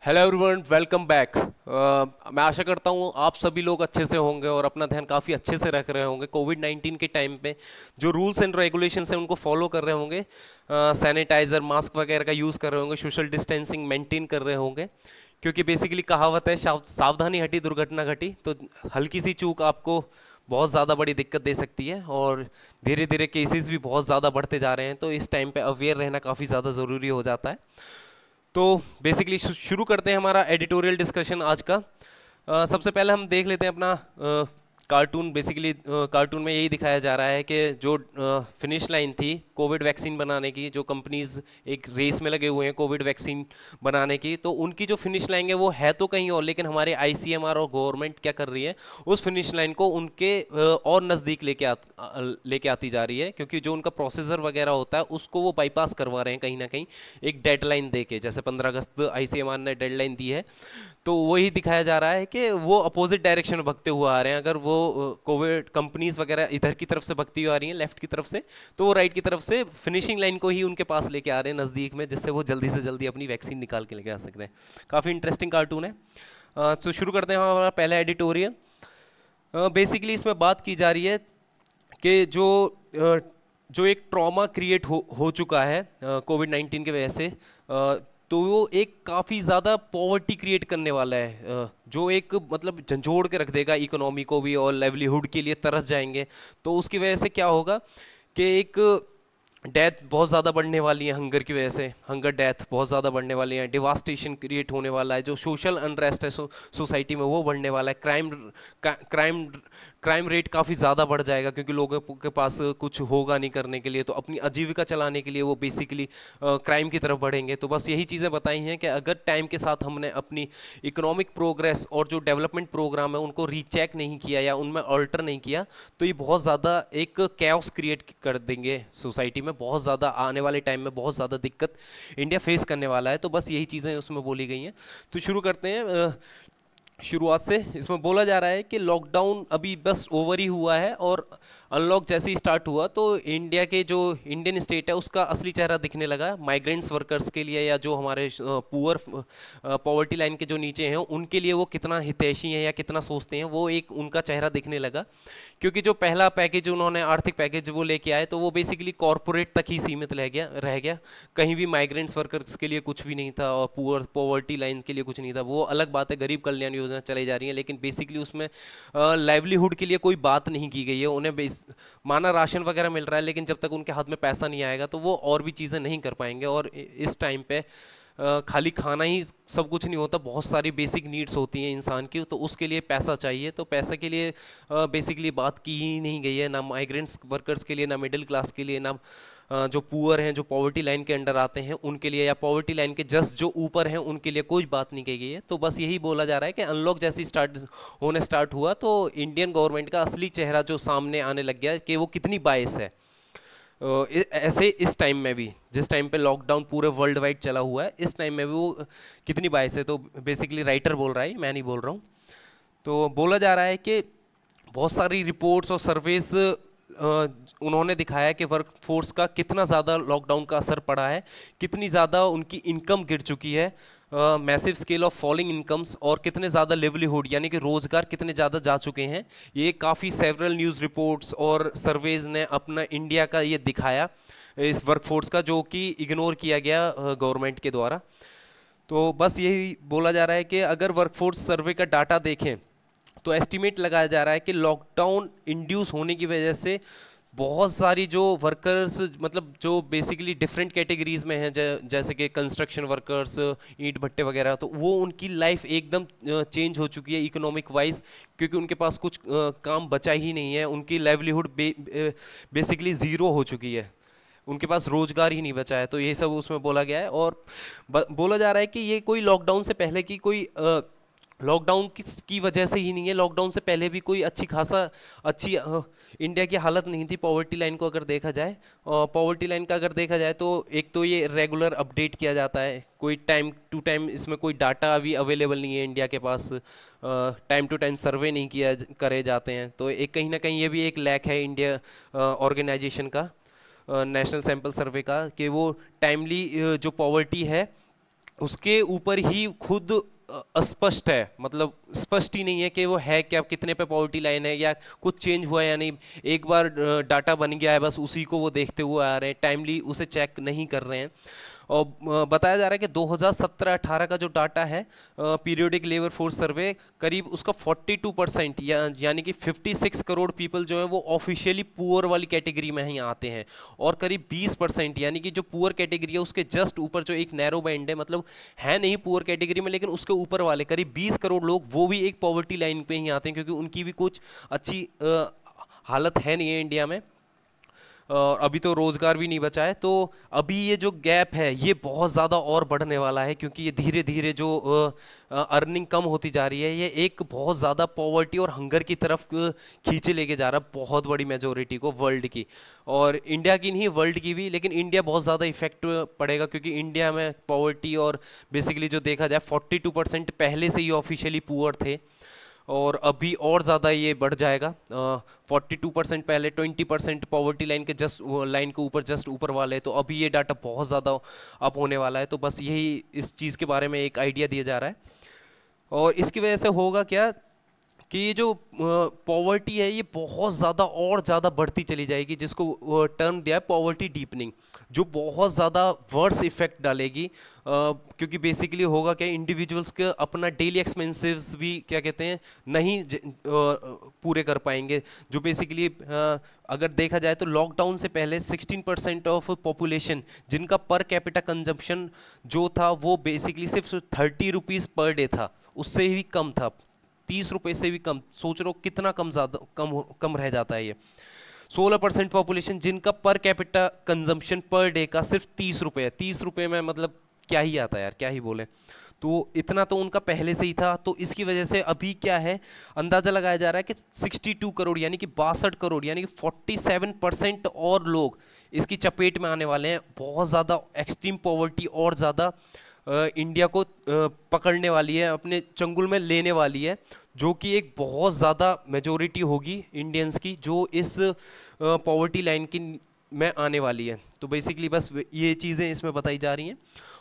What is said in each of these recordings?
Hello everyone, welcome back. मैं आशा करता हूँ आप सभी लोग अच्छे से होंगे और अपना ध्यान काफ़ी अच्छे से रख रहे होंगे। कोविड 19 के टाइम पे जो रूल्स एंड रेगुलेशंस हैं उनको फॉलो कर रहे होंगे। सैनिटाइजर, मास्क वगैरह का यूज़ कर रहे होंगे, सोशल डिस्टेंसिंग मेंटेन कर रहे होंगे। क्योंकि बेसिकली कहावत है, सावधानी हटी दुर्घटना घटी। तो हल्की सी चूक आपको बहुत ज़्यादा बड़ी दिक्कत दे सकती है और धीरे धीरे केसेस भी बहुत ज़्यादा बढ़ते जा रहे हैं। तो इस टाइम पे अवेयर रहना काफ़ी ज़्यादा ज़रूरी हो जाता है। तो बेसिकली शुरू करते हैं हमारा एडिटोरियल डिस्कशन आज का। सबसे पहले हम देख लेते हैं अपना कार्टून। बेसिकली कार्टून में यही दिखाया जा रहा है कि जो फिनिश लाइन थी कोविड वैक्सीन बनाने की, जो कंपनीज एक रेस में लगे हुए हैं कोविड वैक्सीन बनाने की, तो उनकी जो फिनिश लाइन है वो है तो कहीं और, लेकिन हमारे आईसीएमआर और गवर्नमेंट क्या कर रही है, उस फिनिश लाइन को उनके और नज़दीक लेके आती जा रही है। क्योंकि जो उनका प्रोसेसर वगैरह होता है उसको वो बाईपास करवा रहे हैं कहीं ना कहीं, एक डेडलाइन दे के। जैसे 15 अगस्त आईसीएमआर ने डेडलाइन दी है, तो वही दिखाया जा रहा है कि वो अपोजिट डायरेक्शन में भगते हुए आ रहे हैं। अगर वो कोविड कंपनीज वगैरह इधर की तरफ से भगती हुई आ रही हैं, लेफ्ट की तरफ से, तो वो राइट की तरफ से फिनिशिंग लाइन को ही उनके पास लेके आ रहे हैं नज़दीक में, जिससे वो जल्दी से जल्दी अपनी वैक्सीन निकाल के लेके आ सकते हैं। काफ़ी इंटरेस्टिंग कार्टून है। तो शुरू करते हैं हमारा पहला एडिटोरियल। बेसिकली इसमें बात की जा रही है कि जो एक ट्रॉमा क्रिएट हो चुका है कोविड 19 की वजह से, तो वो एक काफ़ी ज़्यादा पॉवर्टी क्रिएट करने वाला है, जो एक मतलब झंझोड़ के रख देगा इकोनॉमी को भी, और लाइवलीहुड के लिए तरस जाएंगे। तो उसकी वजह से क्या होगा कि एक डेथ बहुत ज़्यादा बढ़ने वाली है, हंगर की वजह से हंगर डेथ बहुत ज़्यादा बढ़ने वाली है, डिवास्टेशन क्रिएट होने वाला है, जो सोशल अनरेस्ट है सोसाइटी में वो बढ़ने वाला है। क्राइम क्राइम रेट काफ़ी ज़्यादा बढ़ जाएगा, क्योंकि लोगों के पास कुछ होगा नहीं करने के लिए, तो अपनी आजीविका चलाने के लिए वो बेसिकली क्राइम की तरफ बढ़ेंगे। तो बस यही चीज़ें बताई हैं कि अगर टाइम के साथ हमने अपनी इकोनॉमिक प्रोग्रेस और जो डेवलपमेंट प्रोग्राम है उनको रीचेक नहीं किया या उनमें अल्टर नहीं किया, तो ये बहुत ज़्यादा एक कैओस क्रिएट कर देंगे सोसाइटी में। बहुत ज़्यादा आने वाले टाइम में बहुत ज़्यादा दिक्कत इंडिया फेस करने वाला है। तो बस यही चीज़ें उसमें बोली गई हैं। तो शुरू करते हैं शुरुआत से। इसमें बोला जा रहा है कि लॉकडाउन अभी बस ओवर ही हुआ है, और अनलॉक जैसे ही स्टार्ट हुआ तो इंडिया के जो इंडियन स्टेट है उसका असली चेहरा दिखने लगा। माइग्रेंट्स वर्कर्स के लिए, या जो हमारे पुअर पॉवर्टी लाइन के जो नीचे हैं उनके लिए वो कितना हितैषी हैं या कितना सोचते हैं, वो एक उनका चेहरा दिखने लगा। क्योंकि जो पहला पैकेज उन्होंने आर्थिक पैकेज वो लेके आए, तो वो बेसिकली कॉरपोरेट तक ही सीमित रह गया। कहीं भी माइग्रेंट्स वर्कर्स के लिए कुछ भी नहीं था, और पुअर पॉवर्टी लाइन के लिए कुछ नहीं था। वो अलग बात है, गरीब कल्याण योजना चलाई जा रही है, लेकिन बेसिकली उसमें लाइवलीहुड के लिए कोई बात नहीं की गई है। उन्हें माना राशन वगैरह मिल रहा है, लेकिन जब तक उनके हाथ में पैसा नहीं आएगा तो वो और भी चीज़ें नहीं कर पाएंगे। और इस टाइम पे खाली खाना ही सब कुछ नहीं होता, बहुत सारी बेसिक नीड्स होती हैं इंसान की, तो उसके लिए पैसा चाहिए। तो पैसे के लिए बेसिकली बात की ही नहीं गई है, ना माइग्रेंट्स वर्कर्स के लिए, ना मिडिल क्लास के लिए, ना जो पुअर हैं, जो पॉवर्टी लाइन के अंडर आते हैं उनके लिए, या पॉवर्टी लाइन के जस्ट जो ऊपर हैं उनके लिए कोई बात नहीं कही गई है। तो बस यही बोला जा रहा है कि अनलॉक जैसे स्टार्ट हुआ तो इंडियन गवर्नमेंट का असली चेहरा जो सामने आने लग गया कि वो कितनी बायस है। ऐसे इस टाइम में भी, जिस टाइम पे लॉकडाउन पूरे वर्ल्ड वाइड चला हुआ है, इस टाइम में भी वो कितनी बायस है। तो बेसिकली राइटर बोल रहा है, मैं नहीं बोल रहा हूँ। तो बोला जा रहा है कि बहुत सारी रिपोर्ट्स और सर्वेस उन्होंने दिखाया कि वर्कफोर्स का कितना ज़्यादा लॉकडाउन का असर पड़ा है, कितनी ज़्यादा उनकी इनकम गिर चुकी है, massive scale of falling incomes, और कितने ज़्यादा लिवलीहुड यानी कि रोजगार कितने ज़्यादा जा चुके हैं। ये काफ़ी सेवरल न्यूज़ रिपोर्ट्स और सर्वेज ने अपना इंडिया का ये दिखाया, इस वर्कफोर्स का, जो कि इग्नोर किया गया गवर्नमेंट के द्वारा। तो बस यही बोला जा रहा है कि अगर वर्कफोर्स सर्वे का डाटा देखें तो एस्टिमेट लगाया जा रहा है कि लॉकडाउन इंड्यूस होने की वजह से बहुत सारी जो वर्कर्स, मतलब जो बेसिकली डिफरेंट कैटेगरीज में हैं, जैसे कि कंस्ट्रक्शन वर्कर्स, ईंट भट्टे वगैरह, तो वो उनकी लाइफ एकदम चेंज हो चुकी है इकोनॉमिक वाइज। क्योंकि उनके पास कुछ काम बचा ही नहीं है, उनकी लाइवलीहुड बेसिकली ज़ीरो हो चुकी है, उनके पास रोजगार ही नहीं बचा है। तो ये सब उसमें बोला गया है। और बोला जा रहा है कि ये कोई लॉकडाउन से पहले की कोई लॉकडाउन की वजह से ही नहीं है, लॉकडाउन से पहले भी कोई अच्छी इंडिया की हालत नहीं थी पॉवर्टी लाइन को अगर देखा जाए। पॉवर्टी लाइन का अगर देखा जाए तो एक तो ये रेगुलर अपडेट किया जाता है, कोई टाइम टू टाइम इसमें कोई डाटा अभी अवेलेबल नहीं है इंडिया के पास, टाइम टू टाइम सर्वे नहीं किया करे जाते हैं। तो एक कहीं ना कहीं ये भी एक लैक है इंडिया ऑर्गेनाइजेशन का, नेशनल सैंपल सर्वे का, कि वो टाइमली जो पॉवर्टी है उसके ऊपर ही खुद अस्पष्ट है, मतलब स्पष्ट ही नहीं है कि वो है क्या, कितने पे पॉवर्टी लाइन है या कुछ चेंज हुआ है या नहीं। एक बार डाटा बन गया है, बस उसी को वो देखते हुए आ रहे हैं, टाइमली उसे चेक नहीं कर रहे हैं। और बताया जा रहा है कि 2017-18 का जो डाटा है पीरियोडिक लेबर फोर्स सर्वे, करीब उसका 42% यानी कि 56 करोड़ पीपल जो है वो ऑफिशियली पुअर वाली कैटेगरी में ही आते हैं। और करीब 20% यानी कि जो पुअर कैटेगरी है उसके जस्ट ऊपर जो एक नैरो बैंड है, मतलब है नहीं पुअर कैटेगरी में लेकिन उसके ऊपर वाले करीब 20 करोड़ लोग वो भी एक पॉवर्टी लाइन पे ही आते हैं, क्योंकि उनकी भी कुछ अच्छी हालत है नहीं है इंडिया में। और अभी तो रोजगार भी नहीं बचा है, तो अभी ये जो गैप है ये बहुत ज्यादा और बढ़ने वाला है, क्योंकि ये धीरे धीरे जो अर्निंग कम होती जा रही है, ये एक बहुत ज्यादा पॉवर्टी और हंगर की तरफ खींचे लेके जा रहा है बहुत बड़ी मेजोरिटी को वर्ल्ड की। और इंडिया की नहीं, वर्ल्ड की भी, लेकिन इंडिया बहुत ज्यादा इफेक्ट पड़ेगा, क्योंकि इंडिया में पॉवर्टी और बेसिकली जो देखा जाए 42% पहले से ही ऑफिशियली पुअर थे, और अभी और ज़्यादा ये बढ़ जाएगा। 42% पहले, 20% पॉवर्टी लाइन के जस्ट लाइन के ऊपर, जस्ट ऊपर वाले, तो अभी ये डाटा बहुत ज़्यादा अप होने वाला है। तो बस यही इस चीज़ के बारे में एक आइडिया दिया जा रहा है। और इसकी वजह से होगा क्या कि ये जो पॉवर्टी है ये बहुत ज़्यादा और ज़्यादा बढ़ती चली जाएगी, जिसको टर्म दिया है पॉवर्टी डीपनिंग, जो बहुत ज़्यादा वर्स इफेक्ट डालेगी। क्योंकि बेसिकली होगा क्या, इंडिविजुअल्स के अपना डेली एक्सपेंसेस भी क्या कहते हैं नहीं पूरे कर पाएंगे। जो बेसिकली अगर देखा जाए तो लॉकडाउन से पहले 16% ऑफ पॉपुलेशन जिनका पर कैपिटा कंजम्पशन जो था वो बेसिकली सिर्फ 30 रुपीज पर डे था, उससे भी कम था, 30 रुपए से भी कम। सोच रहे हो कितना कम, ज्यादा कम रह जाता है ये। 16% पॉपुलेशन जिनका per capita consumption per day का सिर्फ 30 रुपए है। 30 रुपए में मतलब क्या ही आता है यार, क्या ही बोले। तो इतना तो उनका पहले से ही था, तो इसकी वजह से अभी क्या है, अंदाजा लगाया जा रहा है कि 62 करोड़ यानी कि 62 करोड़ यानी कि 47% और लोग इसकी चपेट में आने वाले हैं। बहुत ज्यादा एक्सट्रीम पॉवर्टी और ज्यादा इंडिया को पकड़ने वाली है, अपने चंगुल में लेने वाली है, जो कि एक बहुत ज्यादा मेजोरिटी होगी इंडियंस की जो इस पॉवर्टी लाइन की में आने वाली है। तो बेसिकली बस ये चीजें इसमें बताई जा रही हैं।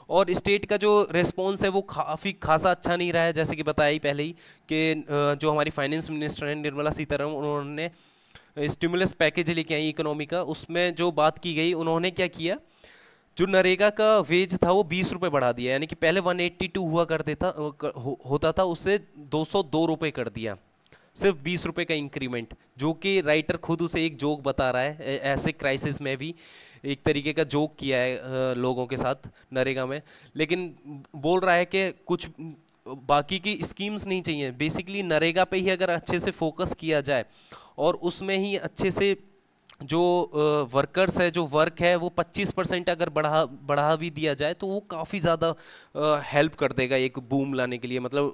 और स्टेट का जो रेस्पॉन्स है वो काफी खासा अच्छा नहीं रहा है, जैसे कि बताया ही पहले ही कि जो हमारी फाइनेंस मिनिस्टर है निर्मला सीतारमण, उन्होंने स्टिमुलस पैकेज लेके आई इकोनॉमी का, उसमें जो बात की गई उन्होंने क्या किया, जो नरेगा का वेज था वो 20 रुपए बढ़ा दिया, यानी कि पहले 182 हुआ करते था होता था, उससे 202 रुपए कर दिया। सिर्फ 20 रुपए का इंक्रीमेंट, जो कि राइटर खुद उसे एक जोक बता रहा है, ऐसे क्राइसिस में भी एक तरीके का जोक किया है लोगों के साथ नरेगा में। लेकिन बोल रहा है कि कुछ बाकी की स्कीम्स नहीं चाहिए, बेसिकली नरेगा पे ही अगर अच्छे से फोकस किया जाए और उसमें ही अच्छे से जो वर्कर्स है, जो वर्क है वो 25% अगर बढ़ा बढ़ा भी दिया जाए तो वो काफी ज्यादा हेल्प कर देगा एक बूम लाने के लिए। मतलब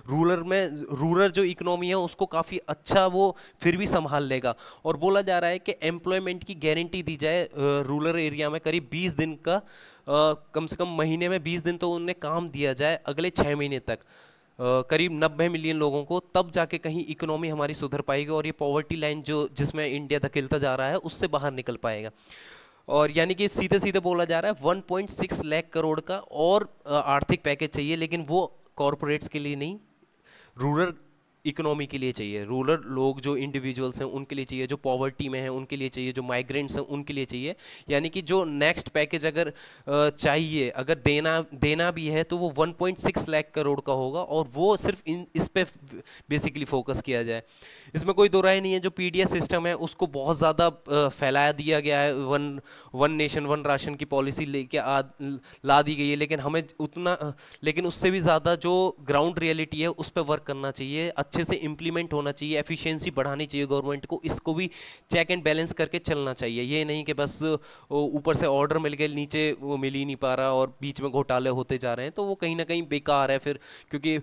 रूरल जो इकोनॉमी है उसको काफी अच्छा वो फिर भी संभाल लेगा। और बोला जा रहा है कि एम्प्लॉयमेंट की गारंटी दी जाए रूरल एरिया में, करीब 20 दिन का, कम से कम महीने में 20 दिन तो उन्हें काम दिया जाए अगले 6 महीने तक, करीब 90 मिलियन लोगों को, तब जाके कहीं इकोनॉमी हमारी सुधर पाएगी और ये पॉवर्टी लाइन जो जिसमें इंडिया धकेलता जा रहा है उससे बाहर निकल पाएगा। और यानी कि सीधे सीधे बोला जा रहा है 1.6 लाख करोड़ का और आर्थिक पैकेज चाहिए, लेकिन वो कॉरपोरेट्स के लिए नहीं, रूरल इकोनॉमी के लिए चाहिए। रूरल लोग जो इंडिविजुअल्स हैं उनके लिए चाहिए, जो पॉवर्टी में हैं उनके लिए चाहिए, जो माइग्रेंट्स हैं उनके लिए चाहिए। यानी कि जो नेक्स्ट पैकेज अगर चाहिए, अगर देना देना भी है तो वो 1.6 लाख करोड़ का होगा, और वो सिर्फ इस पे बेसिकली फोकस किया जाए। इसमें कोई दो राय नहीं है, जो पीडीएस सिस्टम है उसको बहुत ज़्यादा फैला दिया गया है, one one nation one ration की पॉलिसी लेके ला दी गई है, लेकिन हमें उतना लेकिन उससे भी ज़्यादा जो ग्राउंड रियलिटी है उस पर वर्क करना चाहिए, अच्छे से इम्प्लीमेंट होना चाहिए, एफिशिएंसी बढ़ानी चाहिए गवर्नमेंट को, इसको भी चेक एंड बैलेंस करके चलना चाहिए। ये नहीं कि बस ऊपर से ऑर्डर मिल गए, नीचे वो मिल ही नहीं पा रहा और बीच में घोटाले होते जा रहे हैं, तो वो कहीं ना कहीं बेकार है फिर, क्योंकि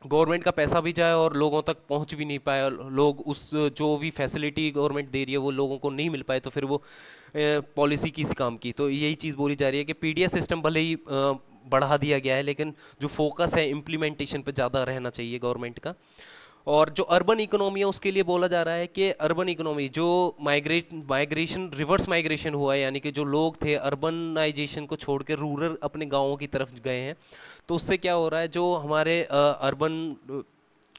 गवर्नमेंट का पैसा भी जाए और लोगों तक पहुंच भी नहीं पाए, और लोग उस जो भी फैसिलिटी गवर्नमेंट दे रही है वो लोगों को नहीं मिल पाए, तो फिर वो पॉलिसी किस काम की। तो यही चीज़ बोली जा रही है कि पीडीएस सिस्टम भले ही बढ़ा दिया गया है, लेकिन जो फोकस है इम्प्लीमेंटेशन पे ज़्यादा रहना चाहिए गवर्नमेंट का। और जो अर्बन इकोनॉमी है उसके लिए बोला जा रहा है कि अर्बन इकोनॉमी जो माइग्रेशन, रिवर्स माइग्रेशन हुआ है, यानी कि जो लोग थे अर्बनाइजेशन को छोड़ के रूरल अपने गांवों की तरफ गए हैं, तो उससे क्या हो रहा है, जो हमारे अर्बन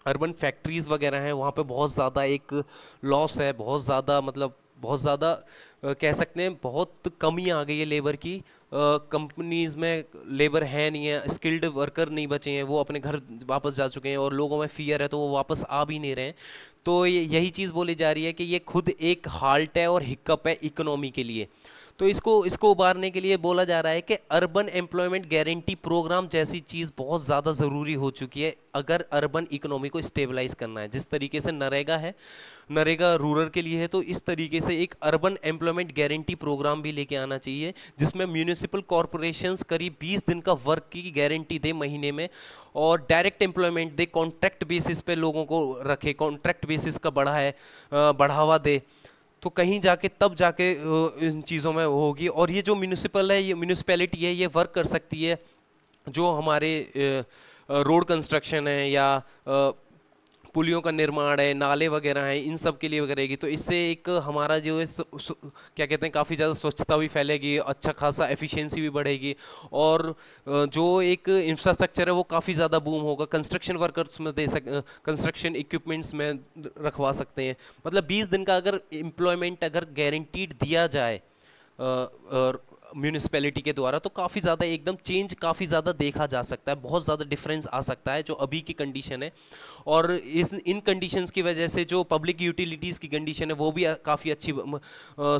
अर्बन फैक्ट्रीज वगैरह हैं वहाँ पे बहुत ज़्यादा एक लॉस है, बहुत ज़्यादा मतलब बहुत ज़्यादा कह सकते हैं बहुत कमी आ गई है लेबर की। कंपनीज में लेबर है नहीं है, स्किल्ड वर्कर नहीं बचे हैं, वो अपने घर वापस जा चुके हैं और लोगों में फियर है तो वो वापस आ भी नहीं रहे हैं। तो यही चीज़ बोली जा रही है कि ये खुद एक हाल्ट है और हिक्कप है इकोनॉमी के लिए। तो इसको इसको उबारने के लिए बोला जा रहा है कि अर्बन एम्प्लॉयमेंट गारंटी प्रोग्राम जैसी चीज बहुत ज्यादा जरूरी हो चुकी है अगर अर्बन इकोनॉमी को स्टेबलाइज करना है। जिस तरीके से नरेगा है, नरेगा रूरल के लिए है, तो इस तरीके से एक अर्बन एम्प्लॉयमेंट गारंटी प्रोग्राम भी लेके आना चाहिए जिसमें म्यूनिसिपल कॉरपोरेशंस करीब 20 दिन का वर्क की गारंटी दे महीने में, और डायरेक्ट एम्प्लॉयमेंट दे, कॉन्ट्रैक्ट बेसिस पे लोगों को रखे, कॉन्ट्रैक्ट बेसिस का बढ़ावा दे। तो कहीं जाके तब जाके इन चीज़ों में वो होगी। और ये जो म्यूनिसिपल है, ये म्यूनिसिपैलिटी है, ये वर्क कर सकती है जो हमारे रोड कंस्ट्रक्शन है या पुलियों का निर्माण है, नाले वगैरह हैं, इन सब के लिए करेगी। तो इससे एक हमारा जो है क्या कहते हैं, काफ़ी ज़्यादा स्वच्छता भी फैलेगी, अच्छा खासा एफिशिएंसी भी बढ़ेगी, और जो एक इंफ्रास्ट्रक्चर है वो काफ़ी ज़्यादा बूम होगा। कंस्ट्रक्शन वर्कर्स में कंस्ट्रक्शन इक्विपमेंट्स में रखवा सकते हैं। मतलब 20 दिन का अगर एम्प्लॉयमेंट अगर गारंटीड दिया जाए म्यूनिसिपैलिटी के द्वारा, तो काफ़ी ज़्यादा एकदम चेंज काफ़ी ज़्यादा देखा जा सकता है, बहुत ज़्यादा डिफरेंस आ सकता है जो अभी की कंडीशन है। और इस इन कंडीशंस की वजह से जो पब्लिक यूटिलिटीज़ की कंडीशन है वो भी काफ़ी अच्छी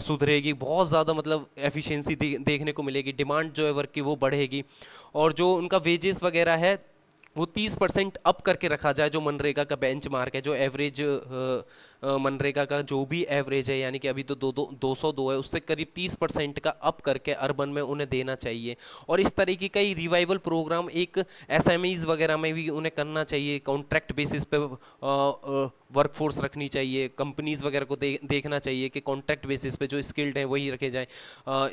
सुधरेगी, बहुत ज़्यादा मतलब एफिशिएंसी देखने को मिलेगी, डिमांड जो है वर्क की वो बढ़ेगी, और जो उनका वेजेस वगैरह है वो 30% अप करके रखा जाए। जो मनरेगा का बेंचमार्क है, जो एवरेज मनरेगा का जो भी एवरेज है, यानी कि अभी तो 202 है, उससे करीब 30% का अप करके अर्बन में उन्हें देना चाहिए। और इस तरीके का ही रिवाइवल प्रोग्राम एक एसएमईज वगैरह में भी उन्हें करना चाहिए, कॉन्ट्रैक्ट बेसिस पे वर्कफोर्स रखनी चाहिए, कंपनीज वगैरह को देखना चाहिए कि कॉन्ट्रैक्ट बेसिस पे जो स्किल्ड हैं वही रखे जाएं,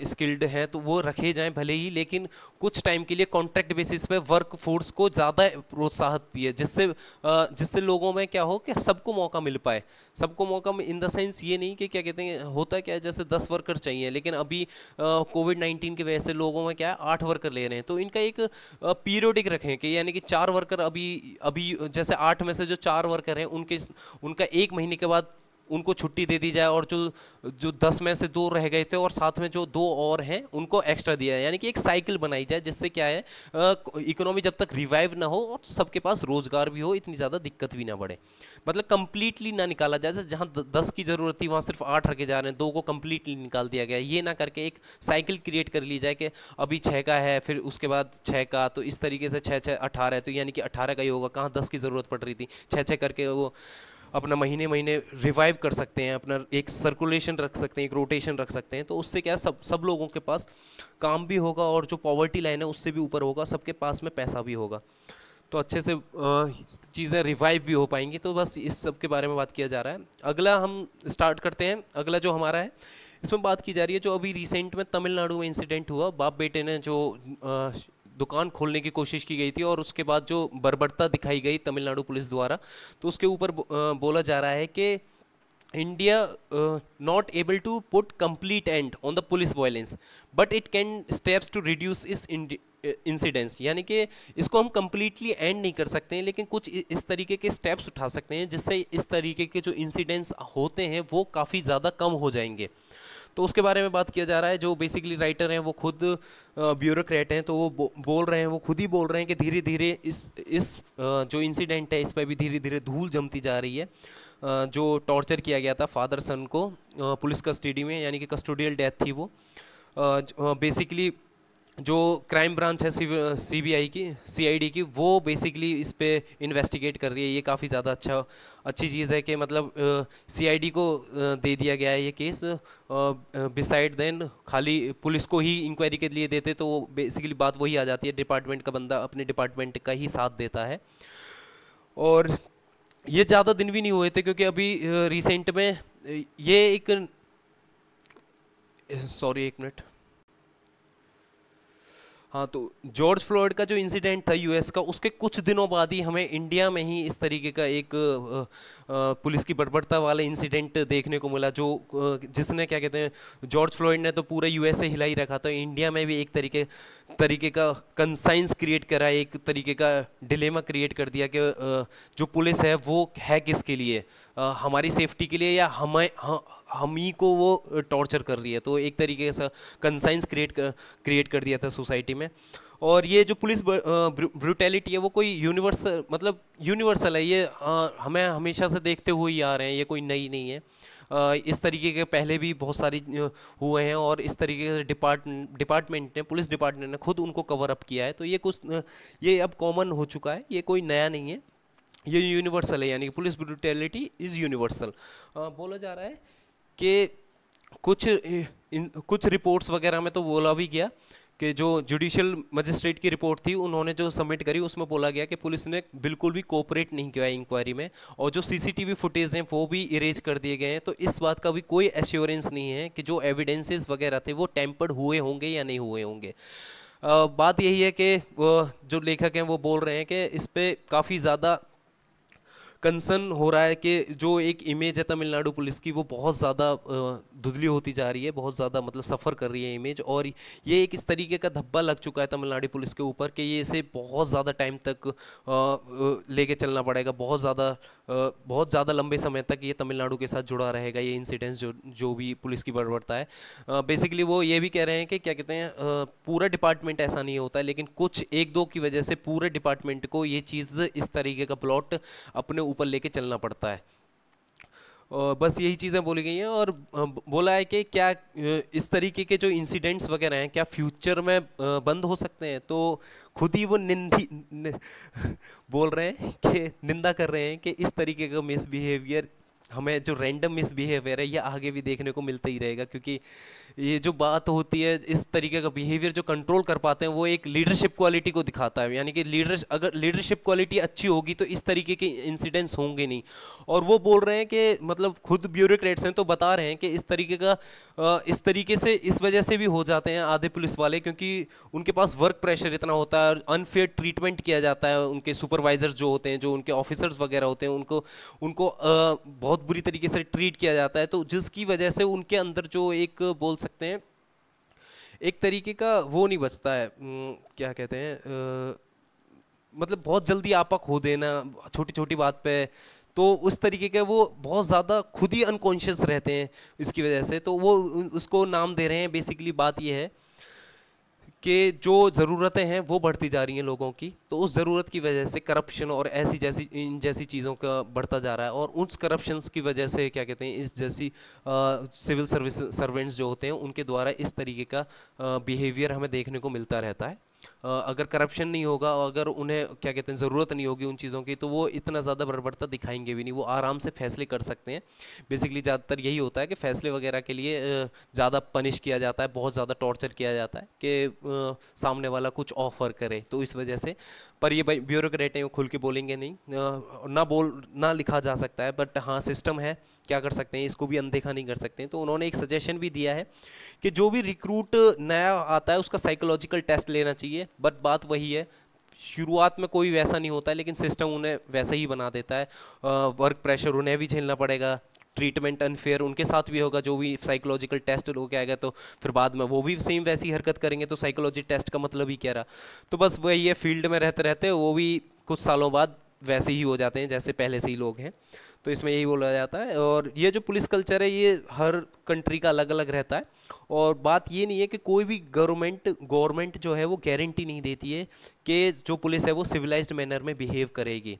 स्किल्ड हैं तो वो रखे जाएं भले ही, लेकिन कुछ टाइम के लिए कॉन्ट्रैक्ट बेसिस पे वर्क फोर्स को ज़्यादा प्रोत्साहित दिए, जिससे जिससे लोगों में क्या हो कि सबको मौका मिल पाए। सबको मौका इन द सेंस ये नहीं कि क्या कहते हैं, होता क्या है जैसे 10 वर्कर चाहिए, लेकिन अभी कोविड 19 की वजह से लोगों में क्या है 8 वर्कर ले रहे हैं, तो इनका एक पीरियोडिक रखें कि यानी कि 4 वर्कर अभी अभी जैसे 8 में से जो 4 वर्कर हैं उनके उनका 1 महीने के बाद उनको छुट्टी दे दी जाए, और जो जो 10 में से 2 रह गए थे और साथ में जो 2 और हैं उनको एक्स्ट्रा दिया है, यानी कि एक साइकिल बनाई जाए जिससे क्या है इकोनॉमी जब तक रिवाइव ना हो और सबके पास रोजगार भी हो, इतनी ज्यादा दिक्कत भी ना बढ़े। मतलब कंप्लीटली ना निकाला जाए, जैसे जहां 10 की जरूरत थी वहां सिर्फ 8 रखे जा रहे हैं, 2 को कंप्लीटली निकाल दिया गया, ये ना करके एक साइकिल क्रिएट कर ली जाए कि अभी 6 का है, फिर उसके बाद 6 का, तो इस तरीके से 6 6 18 है, तो यानी कि 18 का ही होगा, कहाँ 10 की जरूरत पड़ रही थी, 6 6 करके वो अपना महीने महीने रिवाइव कर सकते हैं, अपना एक सर्कुलेशन रख सकते हैं, एक रोटेशन रख सकते हैं। तो उससे क्या है, सब सब लोगों के पास काम भी होगा और जो पॉवर्टी लाइन है उससे भी ऊपर होगा, सबके पास में पैसा भी होगा, तो अच्छे से चीज़ें रिवाइव भी हो पाएंगी। तो बस इस सब के बारे में बात किया जा रहा है। अगला हम स्टार्ट करते हैं। अगला जो हमारा है इसमें बात की जा रही है जो अभी रिसेंट में तमिलनाडु में इंसिडेंट हुआ, बाप बेटे ने जो दुकान खोलने की कोशिश की गई थी और उसके बाद जो बर्बरता दिखाई गई तमिलनाडु पुलिस द्वारा, तो उसके ऊपर बोला जा रहा है कि India not able to put complete end on the police violence, but it can steps to reduce its incidents, यानी कि इसको हम कंप्लीटली एंड नहीं कर सकते हैं, लेकिन कुछ इस तरीके के स्टेप्स उठा सकते हैं जिससे इस तरीके के जो इंसिडेंट्स होते हैं वो काफ़ी ज़्यादा कम हो जाएंगे। तो उसके बारे में बात किया जा रहा है। जो बेसिकली राइटर हैं वो खुद ब्यूरोक्रेट हैं, तो वो बोल रहे हैं, वो खुद ही बोल रहे हैं कि धीरे धीरे इस जो इंसिडेंट है इस पर भी धीरे धीरे धूल जमती जा रही है। जो टॉर्चर किया गया था फादर सन को पुलिस कस्टडी में, यानी कि कस्टोडियल डेथ थी वो, बेसिकली जो क्राइम ब्रांच है सीबीआई की, सीआईडी की, वो बेसिकली इस पे इन्वेस्टिगेट कर रही है। ये काफ़ी ज़्यादा अच्छी चीज़ है कि मतलब सीआईडी को दे दिया गया है ये केस, बिसाइड देन खाली पुलिस को ही इंक्वायरी के लिए देते तो बेसिकली बात वही आ जाती है, डिपार्टमेंट का बंदा अपने डिपार्टमेंट का ही साथ देता है। और ये ज़्यादा दिन भी नहीं हुए थे क्योंकि अभी रिसेंट में ये एक, सॉरी एक मिनट, हाँ, तो जॉर्ज फ्लॉयड का जो इंसिडेंट था यूएस का, उसके कुछ दिनों बाद ही हमें इंडिया में ही इस तरीके का एक पुलिस की बर्बरता वाला इंसिडेंट देखने को मिला, जो जिसने क्या कहते हैं, जॉर्ज फ्लॉयड ने तो पूरे यूएसए हिला ही रखा था। इंडिया में भी एक तरीके तरीके का कंसाइंस क्रिएट करा, एक तरीके का डिलेमा क्रिएट कर दिया कि जो पुलिस है वो है किसके लिए, हमारी सेफ्टी के लिए या हम ही को वो टॉर्चर कर रही है। तो एक तरीके से कंसाइंस क्रिएट कर दिया था सोसाइटी में। और ये जो पुलिस ब्रूटैलिटी है वो कोई यूनिवर्सल, मतलब यूनिवर्सल है ये, हमें हमेशा से देखते हुए ही आ रहे हैं, ये कोई नई नहीं है। इस तरीके के पहले भी बहुत सारी हुए हैं, और इस तरीके से डिपार्टमेंट ने, पुलिस डिपार्टमेंट ने खुद उनको कवर अप किया है। तो ये कुछ ये अब कॉमन हो चुका है, ये कोई नया नहीं है, ये यूनिवर्सल है, यानी कि पुलिस ब्रूटैलिटी इज यूनिवर्सल। बोला जा रहा है कि कुछ रिपोर्ट्स वगैरह में तो बोला भी गया कि जो जुडिशियल मजिस्ट्रेट की रिपोर्ट थी उन्होंने जो सबमिट करी, उसमें बोला गया कि पुलिस ने बिल्कुल भी कोऑपरेट नहीं किया इंक्वायरी में, और जो सीसीटीवी फुटेज हैं वो भी इरेज कर दिए गए हैं। तो इस बात का भी कोई एश्योरेंस नहीं है कि जो एविडेंसेस वगैरह थे वो टेम्पर्ड हुए होंगे या नहीं हुए होंगे। बात यही है कि जो लेखक हैं वो बोल रहे हैं कि इस पे काफी ज्यादा कंसर्न हो रहा है कि जो एक इमेज है तमिलनाडु पुलिस की वो बहुत ज़्यादा धुंधली होती जा रही है, बहुत ज़्यादा मतलब सफ़र कर रही है इमेज। और ये एक इस तरीके का धब्बा लग चुका है तमिलनाडु पुलिस के ऊपर कि ये इसे बहुत ज़्यादा टाइम तक लेके चलना पड़ेगा, बहुत ज़्यादा लंबे समय तक ये तमिलनाडु के साथ जुड़ा रहेगा, ये इंसिडेंट्स जो जो भी पुलिस की बर्बरता है। बेसिकली वो ये भी कह रहे हैं कि क्या कहते हैं, पूरा डिपार्टमेंट ऐसा नहीं होता है, लेकिन कुछ एक दो की वजह से पूरे डिपार्टमेंट को ये चीज़, इस तरीके का प्लॉट अपने ऊपर लेके चलना पड़ता है। और बस यही चीजें बोली गई हैं। और बोला है कि क्या इस तरीके के जो इंसिडेंट्स वगैरह हैं क्या फ्यूचर में बंद हो सकते हैं। तो खुद ही वो बोल रहे हैं कि निंदा कर रहे हैं कि इस तरीके का मिसबिहेवियर, हमें जो रैंडम मिसबिहेवियर है ये आगे भी देखने को मिलता ही रहेगा, क्योंकि ये जो बात होती है, इस तरीके का बिहेवियर जो कंट्रोल कर पाते हैं वो एक लीडरशिप क्वालिटी को दिखाता है, यानी कि अगर लीडरशिप क्वालिटी अच्छी होगी तो इस तरीके के इंसिडेंट्स होंगे नहीं। और वो बोल रहे हैं कि मतलब खुद ब्यूरोक्रेट्स हैं तो बता रहे हैं कि इस तरीके का इस तरीके से इस वजह से भी हो जाते हैं आधे पुलिस वाले, क्योंकि उनके पास वर्क प्रेशर इतना होता है और अनफेयर ट्रीटमेंट किया जाता है। उनके सुपरवाइजर्स जो होते हैं, जो उनके ऑफिसर्स वगैरह होते हैं, उनको उनको बहुत बुरी तरीके से ट्रीट किया जाता है। तो जिसकी वजह से उनके अंदर जो एक बोल सकते हैं एक तरीके का वो नहीं बचता है, क्या कहते हैं, मतलब बहुत जल्दी आपा खो देना छोटी छोटी बात पे। तो उस तरीके के वो बहुत ज्यादा खुद ही अनकॉन्शियस रहते हैं इसकी वजह से, तो वो उसको नाम दे रहे हैं। बेसिकली बात ये है कि जो ज़रूरतें हैं वो बढ़ती जा रही हैं लोगों की, तो उस ज़रूरत की वजह से करप्शन और ऐसी जैसी इन जैसी चीज़ों का बढ़ता जा रहा है। और उस करप्शंस की वजह से क्या कहते हैं, इस जैसी सिविल सर्विस सर्वेंट्स जो होते हैं उनके द्वारा इस तरीके का बिहेवियर हमें देखने को मिलता रहता है। अगर करप्शन नहीं होगा और अगर उन्हें क्या कहते हैं ज़रूरत नहीं होगी उन चीज़ों की, तो वो इतना ज़्यादा बर्बरता दिखाएंगे भी नहीं, वो आराम से फैसले कर सकते हैं। बेसिकली ज़्यादातर यही होता है कि फैसले वगैरह के लिए ज़्यादा पनिश किया जाता है, बहुत ज़्यादा टॉर्चर किया जाता है कि सामने वाला कुछ ऑफर करे, तो इस वजह से। पर ये भाई ब्यूरोक्रेट हैं, वो खुल के बोलेंगे नहीं, ना लिखा जा सकता है, बट हाँ सिस्टम है, क्या कर सकते हैं, इसको भी अनदेखा नहीं कर सकते हैं। तो उन्होंने एक सजेशन भी दिया है कि जो भी रिक्रूट नया आता है उसका साइकोलॉजिकल टेस्ट लेना चाहिए। बट बात वही है, शुरुआत में कोई वैसा नहीं होता है, लेकिन सिस्टम उन्हें वैसा ही बना देता है। वर्क प्रेशर उन्हें भी झेलना पड़ेगा, ट्रीटमेंट अनफेयर उनके साथ भी होगा। जो भी साइकोलॉजिकल टेस्ट होके आएगा तो फिर बाद में वो भी सेम वैसी हरकत करेंगे, तो साइकोलॉजी टेस्ट का मतलब ही क्या रहा। तो बस वही है, फील्ड में रहते रहते वो भी कुछ सालों बाद वैसे ही हो जाते हैं जैसे पहले से ही लोग हैं। तो इसमें यही बोला जाता है। और ये जो पुलिस कल्चर है ये हर कंट्री का अलग अलग रहता है। और बात ये नहीं है कि कोई भी गवर्नमेंट जो है वो गारंटी नहीं देती है कि जो पुलिस है वो सिविलाइज्ड मैनर में बिहेव करेगी।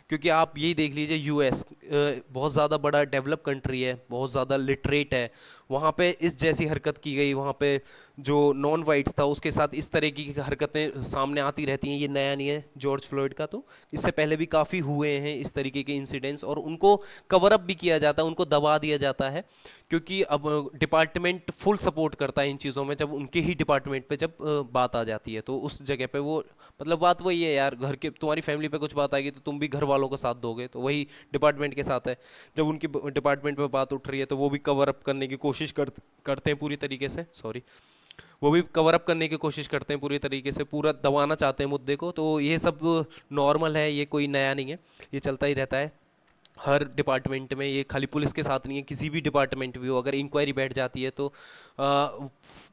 क्योंकि आप यही देख लीजिए, यूएस बहुत ज़्यादा बड़ा डेवलप कंट्री है, बहुत ज़्यादा लिटरेट है, वहाँ पे इस जैसी हरकत की गई, वहाँ पे जो नॉन वाइट्स था उसके साथ इस तरह की हरकतें सामने आती रहती हैं। ये नया नहीं है जॉर्ज फ्लॉयड का, तो इससे पहले भी काफ़ी हुए हैं इस तरीके के इंसिडेंट्स, और उनको कवर अप भी किया जाता है, उनको दबा दिया जाता है, क्योंकि अब डिपार्टमेंट फुल सपोर्ट करता है इन चीज़ों में। जब उनके ही डिपार्टमेंट पे जब बात आ जाती है तो उस जगह पे वो, मतलब बात वही है यार, घर के तुम्हारी फैमिली पे कुछ बात आएगी तो तुम भी घर वालों का साथ दोगे, तो वही डिपार्टमेंट के साथ है। जब उनकी डिपार्टमेंट पे बात उठ रही है तो वो भी कवर अप करने की कोशिश करते हैं पूरी तरीके से, सॉरी। वो भी कवर अप करने की कोशिश करते हैं पूरी तरीके से, पूरा दबाना चाहते हैं मुद्दे को। तो ये सब नॉर्मल है, ये कोई नया नहीं है, ये चलता ही रहता है हर डिपार्टमेंट में। ये खाली पुलिस के साथ नहीं है, किसी भी डिपार्टमेंट भी हो, अगर इंक्वायरी बैठ जाती है तो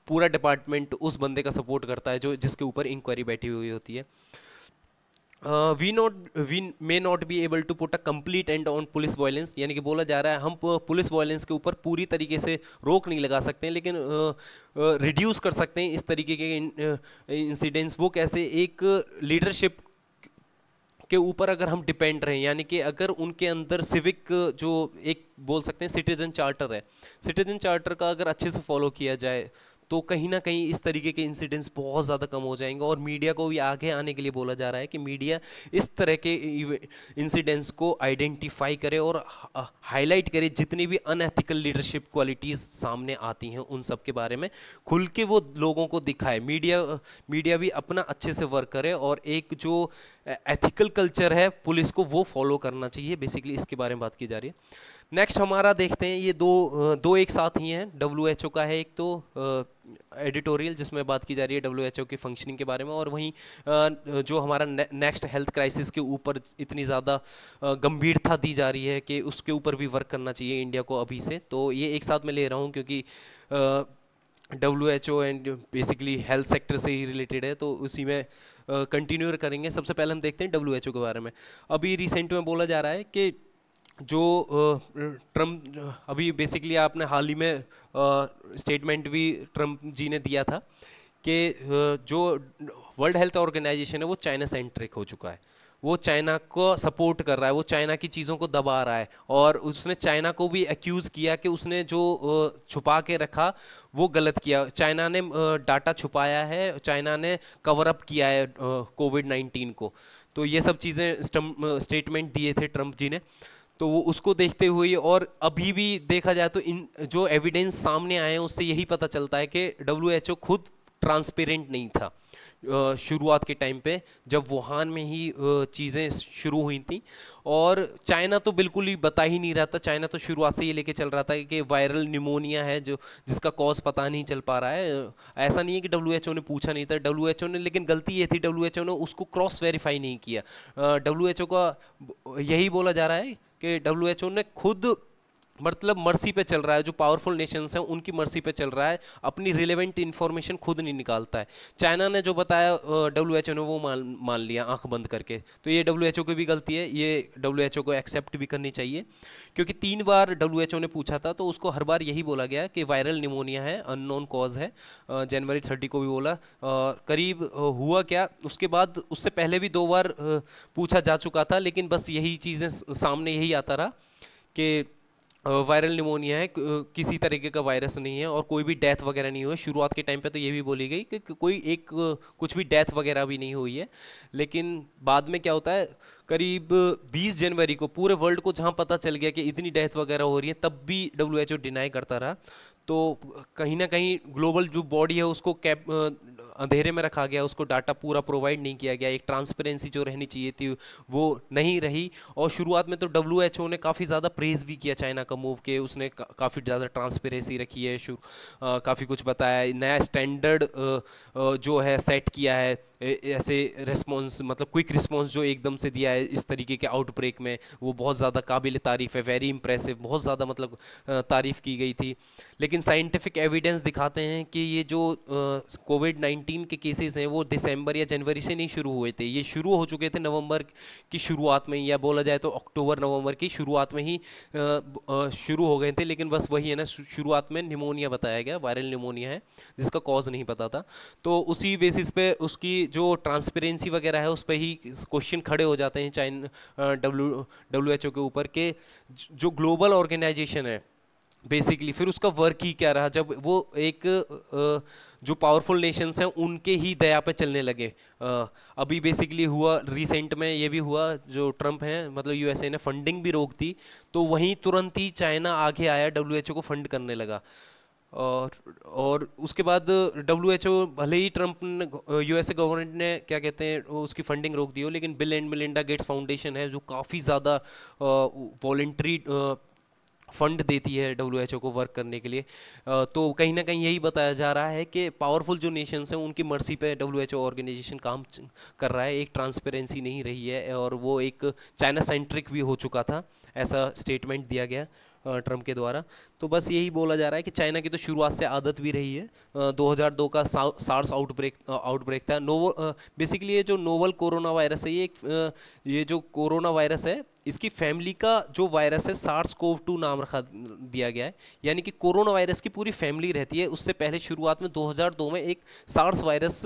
पूरा डिपार्टमेंट उस बंदे का सपोर्ट करता है जो जिसके ऊपर इंक्वायरी बैठी हुई होती है। We may not be able to put a complete end on police violence, यानी कि बोला जा रहा है हम पुलिस वायलेंस के ऊपर पूरी तरीके से रोक नहीं लगा सकते हैं, लेकिन रिड्यूस कर सकते हैं इस तरीके के इंसिडेंट्स। वो कैसे? एक लीडरशिप के ऊपर अगर हम डिपेंड रहें, यानी कि अगर उनके अंदर सिविक जो एक बोल सकते हैं सिटीजन चार्टर है, सिटीजन चार्टर का अगर अच्छे से फॉलो किया जाए तो कहीं ना कहीं इस तरीके के इंसिडेंट्स बहुत ज़्यादा कम हो जाएंगे। और मीडिया को भी आगे आने के लिए बोला जा रहा है कि मीडिया इस तरह के इंसिडेंट्स को आइडेंटिफाई करे और हाईलाइट करे, जितनी भी अनएथिकल लीडरशिप क्वालिटीज सामने आती हैं उन सब के बारे में खुल के वो लोगों को दिखाए। मीडिया मीडिया भी अपना अच्छे से वर्क करे और एक जो एथिकल कल्चर है पुलिस को वो फॉलो करना चाहिए। बेसिकली इसके बारे में बात की जा रही है। नेक्स्ट हमारा देखते हैं, ये दो एक साथ ही हैं। डब्ल्यूएचओ का है एक तो एडिटोरियल जिसमें बात की जा रही है डब्ल्यूएचओ की फंक्शनिंग के बारे में, और वहीं जो हमारा नेक्स्ट हेल्थ क्राइसिस के ऊपर इतनी ज़्यादा गंभीरता दी जा रही है कि उसके ऊपर भी वर्क करना चाहिए इंडिया को अभी से। तो ये एक साथ मैं ले रहा हूँ क्योंकि WHO and basically health sector से ही रिलेटेड है, तो उसी में कंटिन्यू करेंगे। सबसे पहले हम देखते हैं डब्ल्यूएचओ के बारे में। अभी रिसेंट में बोला जा रहा है कि जो ट्रम्प अभी बेसिकली आपने हाल ही में स्टेटमेंट भी ट्रम्प जी ने दिया था कि जो वर्ल्ड हेल्थ ऑर्गेनाइजेशन है वो चाइना सेंट्रिक हो चुका है, वो चाइना को सपोर्ट कर रहा है, वो चाइना की चीज़ों को दबा रहा है। और उसने चाइना को भी एक्यूज किया कि उसने जो छुपा के रखा वो गलत किया। चाइना ने डाटा छुपाया है, चाइना ने कवर अप किया है कोविड 19 को। तो ये सब चीज़ें स्टेटमेंट दिए थे ट्रम्प जी ने। तो वो उसको देखते हुए, और अभी भी देखा जाए तो इन जो एविडेंस सामने आए हैं उससे यही पता चलता है कि डब्ल्यूएचओ खुद ट्रांसपेरेंट नहीं था शुरुआत के टाइम पे, जब वुहान में ही चीज़ें शुरू हुई थी। और चाइना तो बिल्कुल ही बता ही नहीं रहा था, चाइना तो शुरुआत से ये लेके चल रहा था कि वायरल निमोनिया है जो जिसका कॉज पता नहीं चल पा रहा है। ऐसा नहीं है कि डब्ल्यूएचओ ने पूछा नहीं था, डब्ल्यूएचओ ने, लेकिन गलती ये थी डब्ल्यूएचओ ने उसको क्रॉस वेरीफाई नहीं किया। डब्ल्यूएचओ का यही बोला जा रहा है कि डब्ल्यूएचओ ने खुद मतलब मर्सी पे चल रहा है, जो पावरफुल नेशंस हैं उनकी मर्सी पे चल रहा है, अपनी रिलेवेंट इंफॉर्मेशन खुद नहीं निकालता है। चाइना ने जो बताया डब्ल्यूएचओ ने वो मान लिया आंख बंद करके। तो ये डब्ल्यूएचओ की भी गलती है, ये डब्ल्यूएचओ को एक्सेप्ट भी करनी चाहिए, क्योंकि 3 बार डब्ल्यूएचओ ने पूछा था तो उसको हर बार यही बोला गया कि वायरल निमोनिया है, अननोन कॉज है। जनवरी 30 को भी बोला। करीब हुआ क्या उसके बाद, उससे पहले भी 2 बार पूछा जा चुका था, लेकिन बस यही चीज़ें सामने यही आता रहा कि वायरल निमोनिया है, किसी तरीके का वायरस नहीं है और कोई भी डेथ वगैरह नहीं हुई। शुरुआत के टाइम पे तो ये भी बोली गई कि कोई एक कुछ भी डेथ वगैरह भी नहीं हुई है, लेकिन बाद में क्या होता है, करीब 20 जनवरी को पूरे वर्ल्ड को जहां पता चल गया कि इतनी डेथ वगैरह हो रही है, तब भी डब्ल्यूएचओ डिनाई करता रहा। तो कहीं ना कहीं ग्लोबल जो बॉडी है उसको अंधेरे में रखा गया, उसको डाटा पूरा प्रोवाइड नहीं किया गया, एक ट्रांसपेरेंसी जो रहनी चाहिए थी वो नहीं रही। और शुरुआत में तो डब्ल्यूएचओ ने काफ़ी ज़्यादा प्रेज भी किया चाइना का मूव के, उसने काफ़ी ज़्यादा ट्रांसपेरेंसी रखी है, काफ़ी कुछ बताया है, नया स्टैंडर्ड जो है सेट किया है। ऐसे रिस्पॉन्स मतलब क्विक रिस्पॉन्स जो एकदम से दिया है इस तरीके के आउटब्रेक में, वो बहुत ज़्यादा काबिल तारीफ है, वेरी इंप्रेसिव, बहुत ज़्यादा मतलब तारीफ की गई थी। लेकिन साइंटिफिक एविडेंस दिखाते हैं कि ये जो कोविड 19 के केसेस हैं वो दिसंबर या जनवरी से नहीं शुरू हुए थे, ये शुरू हो चुके थे नवंबर की शुरुआत में, या बोला जाए तो अक्टूबर नवंबर की शुरुआत में ही शुरू हो गए थे। लेकिन बस वही है ना, शुरुआत में निमोनिया बताया गया, वायरल निमोनिया है जिसका कॉज नहीं पता था। तो उसी बेसिस पे उसकी जो ट्रांसपेरेंसी वगैरह है उस पर ही क्वेश्चन खड़े हो जाते हैं चाइना डब्ल्यूएचओ के ऊपर के, जो ग्लोबल ऑर्गेनाइजेशन है बेसिकली फिर उसका वर्क ही क्या रहा जब वो एक जो पावरफुल नेशंस हैं उनके ही दया पे चलने लगे। अभी बेसिकली हुआ रिसेंट में ये भी हुआ, जो ट्रम्प हैं मतलब यूएसए ने फंडिंग भी रोक दी, तो वहीं तुरंत ही चाइना आगे आया, डब्ल्यूएचओ को फंड करने लगा। और उसके बाद डब्ल्यूएचओ भले ही ट्रम्प ने यूएसए गवर्नमेंट ने क्या कहते हैं उसकी फंडिंग रोक दी हो, लेकिन bill and Melinda Gates foundation है जो काफ़ी ज़्यादा वॉलेंट्री फंड देती है डब्ल्यूएचओ को वर्क करने के लिए। तो कहीं ना कहीं यही बताया जा रहा है कि पावरफुल जो नेशंस हैं उनकी मर्जी पे डब्ल्यूएचओ ऑर्गेनाइजेशन काम कर रहा है, एक ट्रांसपेरेंसी नहीं रही है, और वो एक चाइना सेंट्रिक भी हो चुका था, ऐसा स्टेटमेंट दिया गया ट्रम्प के द्वारा। तो बस यही बोला जा रहा है कि चाइना की तो शुरुआत से आदत भी रही है। 2002 का सार्स आउटब्रेक था नोवल, बेसिकली ये जो नोवल कोरोना वायरस है, ये जो कोरोना वायरस है, इसकी फैमिली का जो वायरस है सार्स कोव 2 नाम रखा दिया गया है। यानी कि कोरोना वायरस की पूरी फैमिली रहती है। उससे पहले शुरुआत में 2002 में एक सार्स वायरस,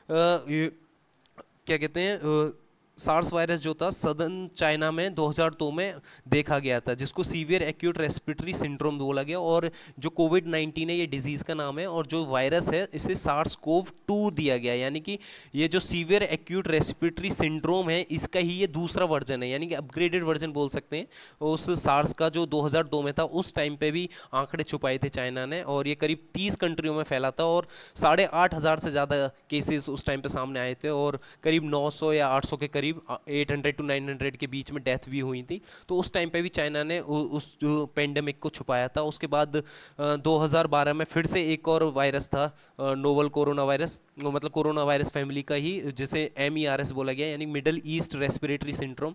क्या कहते हैं, सार्स वायरस जो था सदर्न चाइना में 2002 में देखा गया था, जिसको सीवियर एक्यूट रेस्पिरेटरी सिंड्रोम बोला गया। और जो कोविड 19 है ये डिजीज का नाम है, और जो वायरस है इसे सार्स कोव 2 दिया गया। यानी कि ये जो सीवियर एक्यूट रेस्पिरेटरी सिंड्रोम है इसका ही ये दूसरा वर्जन है, यानी कि अपग्रेडेड वर्जन बोल सकते हैं उस सार्स का जो 2002 में था। उस टाइम पे भी आंकड़े छुपाए थे चाइना ने, और ये करीब 30 कंट्रियों में फैला था, और 8,500 से ज़्यादा केसेस उस टाइम पे सामने आए थे, और करीब 900 या 800 के करीब 800 टू 900 के बीच में डेथ भी हुई थी। तो उस टाइम पे भी चाइना ने उस पेंडेमिक को छुपाया था। उसके बाद 2012 में फिर से एक और वायरस था, नोवल कोरोना वायरस, मतलब कोरोना वायरस फैमिली का ही, जिसे MERS बोला गया, यानी मिडल ईस्ट रेस्पिरेटरी सिंड्रोम।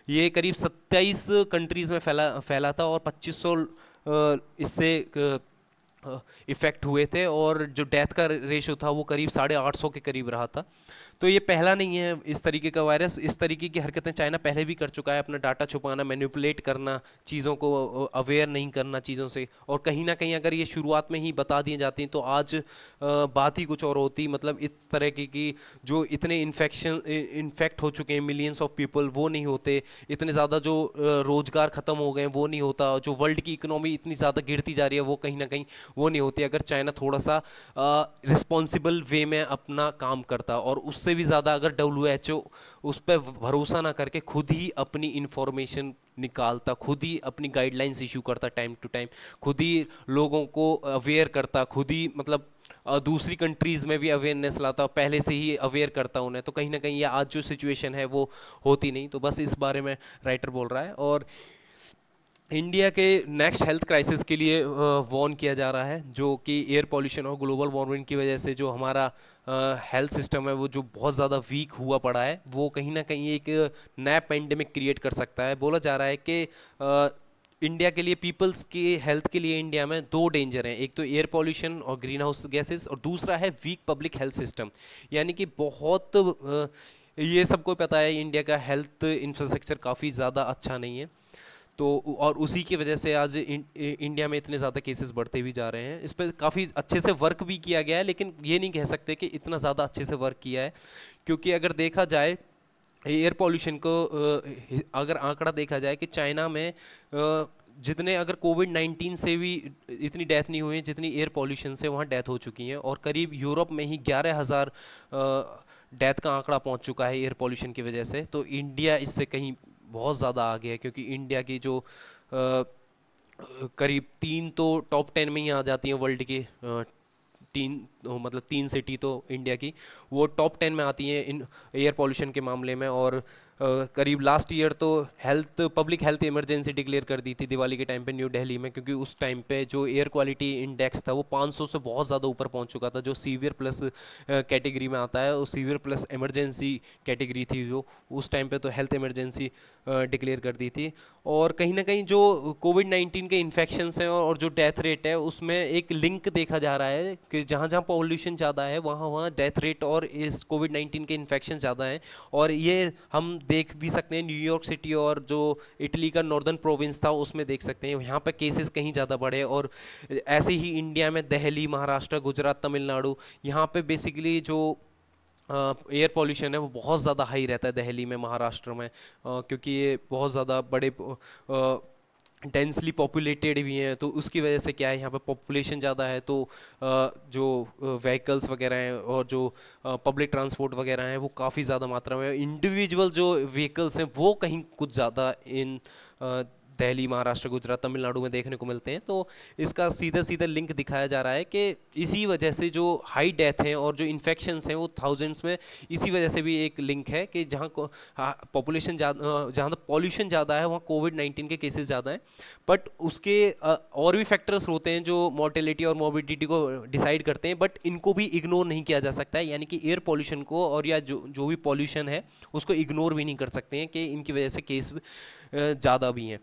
ये करीब 27 कंट्रीज में फैला था, और 2500 इससे इफेक्ट हुए थे, और जो डेथ का रेशो था वो करीब 850 के करीब रहा था। तो ये पहला नहीं है इस तरीके का वायरस। इस तरीके की हरकतें चाइना पहले भी कर चुका है, अपना डाटा छुपाना, मैनिपुलेट करना, चीज़ों को अवेयर नहीं करना चीज़ों से। और कहीं ना कहीं अगर ये शुरुआत में ही बता दी जाती तो आज बात ही कुछ और होती। मतलब इस तरह की जो इतने इन्फेक्ट हो चुके हैं मिलियंस ऑफ पीपल, वो नहीं होते। इतने ज़्यादा जो रोजगार खत्म हो गए वो नहीं होता। जो वर्ल्ड की इकोनॉमी इतनी ज़्यादा गिरती जा रही है वो कहीं ना कहीं वो नहीं होती, अगर चाइना थोड़ा सा रिस्पॉन्सिबल वे में अपना काम करता। और उससे भी ज़्यादा अगर डब्ल्यूएचओ उस पर भरोसा ना करके खुद ही अपनी इंफॉर्मेशन निकालता, खुद ही अपनी गाइडलाइंस इशू करता टाइम टू टाइम, खुद ही लोगों को अवेयर करता, खुद ही मतलब दूसरी कंट्रीज में भी अवेयरनेस लाता, पहले से ही अवेयर करता उन्हें, तो कहीं ना कहीं ये आज जो सिचुएशन है वो होती नहीं। तो बस इस बारे में राइटर बोल रहा है। और इंडिया के नेक्स्ट हेल्थ क्राइसिस के लिए वार्न किया जा रहा है, जो कि एयर पॉल्यूशन और ग्लोबल वार्मिंग की वजह से जो हमारा हेल्थ सिस्टम है वो जो बहुत ज़्यादा वीक हुआ पड़ा है, वो कहीं ना कहीं एक नया पेंडेमिक क्रिएट कर सकता है। बोला जा रहा है कि इंडिया के लिए, पीपल्स की हेल्थ के लिए इंडिया में दो डेंजर हैं, एक तो एयर पॉल्यूशन और ग्रीन हाउस गैसेस, और दूसरा है वीक पब्लिक हेल्थ सिस्टम। यानी कि बहुत ये सबको पता है इंडिया का हेल्थ इंफ्रास्ट्रक्चर काफ़ी ज़्यादा अच्छा नहीं है। तो और उसी की वजह से आज इंडिया में इतने ज़्यादा केसेस बढ़ते भी जा रहे हैं। इस पर काफ़ी अच्छे से वर्क भी किया गया है, लेकिन ये नहीं कह सकते कि इतना ज़्यादा अच्छे से वर्क किया है, क्योंकि अगर देखा जाए एयर पॉल्यूशन को, अगर आंकड़ा देखा जाए कि चाइना में जितने, अगर कोविड 19 से भी इतनी डेथ नहीं हुई है जितनी एयर पॉल्यूशन से वहाँ डेथ हो चुकी हैं, और करीब यूरोप में ही 11,000 डेथ का आंकड़ा पहुंच चुका है एयर पॉल्यूशन की वजह से। तो इंडिया इससे कहीं बहुत ज़्यादा आगे है, क्योंकि इंडिया की जो करीब 3 तो टॉप 10 में ही आ जाती हैं वर्ल्ड के, तीन, मतलब 3 सिटी तो इंडिया की वो टॉप 10 में आती हैं इन एयर पॉल्यूशन के मामले में। और करीब लास्ट ईयर तो पब्लिक हेल्थ इमरजेंसी डिक्लेयर कर दी थी दिवाली के टाइम पे न्यू दिल्ली में, क्योंकि उस टाइम पे जो एयर क्वालिटी इंडेक्स था वो 500 से बहुत ज़्यादा ऊपर पहुंच चुका था, जो सीवियर प्लस कैटेगरी में आता है, वो सीवियर प्लस इमरजेंसी कैटेगरी थी, जो उस टाइम पे तो हेल्थ इमरजेंसी डिक्लेयर कर दी थी। और कहीं ना कहीं जो कोविड 19 के इन्फेक्शन हैं और जो डेथ रेट है उसमें एक लिंक देखा जा रहा है कि जहाँ जहाँ पॉल्यूशन ज़्यादा है वहाँ वहाँ डेथ रेट और इस कोविड 19 के इन्फेक्शन ज़्यादा हैं। और ये हम देख भी सकते हैं न्यूयॉर्क सिटी और जो इटली का नॉर्दर्न प्रोविंस था उसमें देख सकते हैं, यहाँ पे केसेस कहीं ज़्यादा बढ़े। और ऐसे ही इंडिया में दिल्ली, महाराष्ट्र, गुजरात, तमिलनाडु, यहाँ पे बेसिकली जो एयर पॉल्यूशन है वो बहुत ज़्यादा हाई रहता है दिल्ली में, महाराष्ट्र में, क्योंकि ये बहुत ज़्यादा बड़े डेंसली पॉपुलेटेड भी हैं। तो उसकी वजह से क्या है, यहाँ पे पॉपुलेशन ज़्यादा है, तो जो व्हीकल्स वगैरह हैं और जो पब्लिक ट्रांसपोर्ट वगैरह हैं वो काफ़ी ज़्यादा मात्रा में, इंडिविजुअल जो व्हीकल्स हैं वो कहीं कुछ ज़्यादा इन दिल्ली, महाराष्ट्र, गुजरात, तमिलनाडु में देखने को मिलते हैं। तो इसका सीधे सीधे लिंक दिखाया जा रहा है कि इसी वजह से जो हाई डेथ हैं और जो इन्फेक्शंस हैं वो थाउजेंड्स में, इसी वजह से भी एक लिंक है कि जहाँ पॉपुलेशन जहाँ पॉल्यूशन ज़्यादा है वहाँ कोविड-19 के केसेस ज़्यादा हैं। बट उसके और भी फैक्टर्स होते हैं जो मॉर्टेलिटी और मॉर्बिडिटी को डिसाइड करते हैं, बट इनको भी इग्नोर नहीं किया जा सकता है। यानी कि एयर पॉल्यूशन को और या जो जो भी पॉल्यूशन है उसको इग्नोर भी नहीं कर सकते हैं कि इनकी वजह से केस ज़्यादा भी हैं।